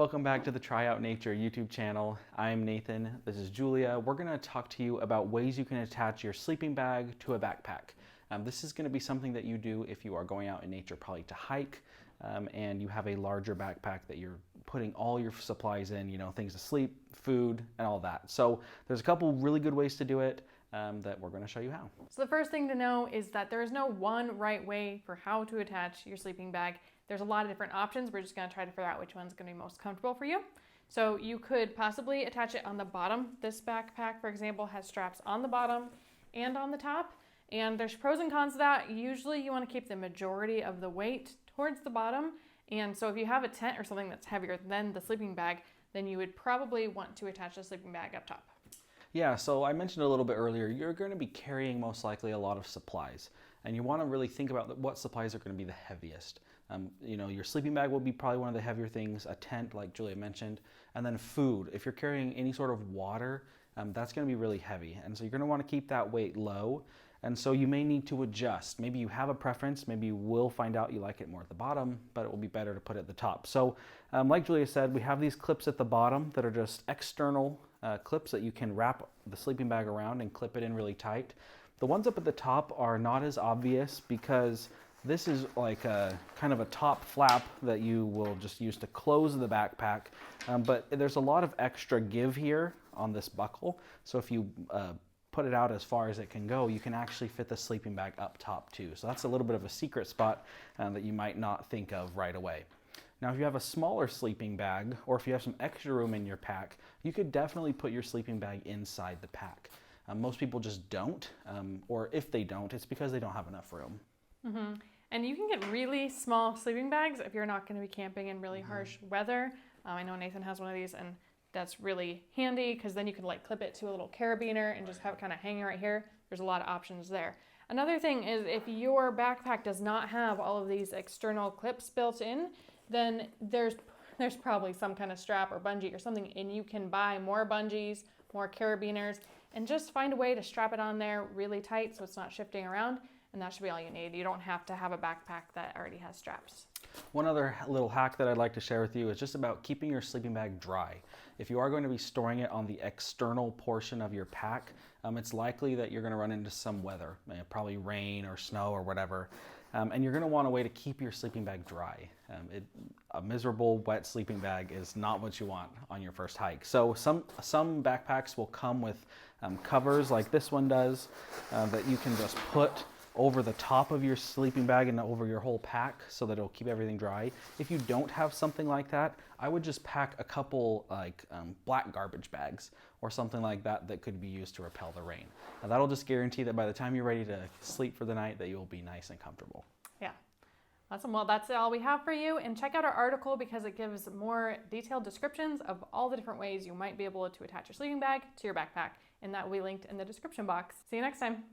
Welcome back to the Try Out Nature YouTube channel. I'm Nathan, this is Julia. We're gonna talk to you about ways you can attach your sleeping bag to a backpack. This is gonna be something that you do if you are going out in nature, probably to hike, and you have a larger backpack that you're putting all your supplies in, things to sleep, food, and all that. So there's a couple really good ways to do it that we're gonna show you how. So the first thing to know is that there is no one right way for how to attach your sleeping bag. There's a lot of different options. We're just gonna try to figure out which one's gonna be most comfortable for you. So you could possibly attach it on the bottom. This backpack, for example, has straps on the bottom and on the top. And there's pros and cons to that. Usually you wanna keep the majority of the weight towards the bottom. And so if you have a tent or something that's heavier than the sleeping bag, then you would probably want to attach the sleeping bag up top. Yeah, so I mentioned a little bit earlier, you're going to be carrying most likely a lot of supplies, and you want to really think about what supplies are going to be the heaviest. Your sleeping bag will be probably one of the heavier things, a tent like Julia mentioned, and then food. If you're carrying any sort of water, that's going to be really heavy, and so you're going to want to keep that weight low, and so you may need to adjust. Maybe you have a preference, maybe you will find out you like it more at the bottom, but it will be better to put it at the top. So like Julia said, we have these clips at the bottom that are just external clips that you can wrap the sleeping bag around and clip it in really tight. The ones up at the top are not as obvious because this is like a kind of a top flap that you will just use to close the backpack, but there's a lot of extra give here on this buckle. So if you put it out as far as it can go, you can actually fit the sleeping bag up top too. So that's a little bit of a secret spot that you might not think of right away. Now, if you have a smaller sleeping bag, or if you have some extra room in your pack, you could definitely put your sleeping bag inside the pack. Most people just don't, or if they don't, it's because they don't have enough room. Mm-hmm. And you can get really small sleeping bags if you're not going to be camping in really harsh weather. I know Nathan has one of these, and that's really handy because then you can clip it to a little carabiner and just have it kind of hanging right here. There's a lot of options there. Another thing is if your backpack does not have all of these external clips built in, then there's probably some kind of strap or bungee or something, and you can buy more bungees, more carabiners, and just find a way to strap it on there really tight so it's not shifting around, and that should be all you need. You don't have to have a backpack that already has straps. One other little hack that I'd like to share with you is just about keeping your sleeping bag dry. If you are going to be storing it on the external portion of your pack, it's likely that you're going to run into some weather, probably rain or snow or whatever, and you're going to want a way to keep your sleeping bag dry. A miserable wet sleeping bag is not what you want on your first hike. So some backpacks will come with covers like this one does that you can just put over the top of your sleeping bag and over your whole pack so that it'll keep everything dry. If you don't have something like that, I would just pack a couple black garbage bags or something like that that could be used to repel the rain. Now, that'll just guarantee that by the time you're ready to sleep for the night that you'll be nice and comfortable. Yeah. Awesome. Well, that's all we have for you, and check out our article because it gives more detailed descriptions of all the different ways you might be able to attach your sleeping bag to your backpack, and that will be linked in the description box. See you next time.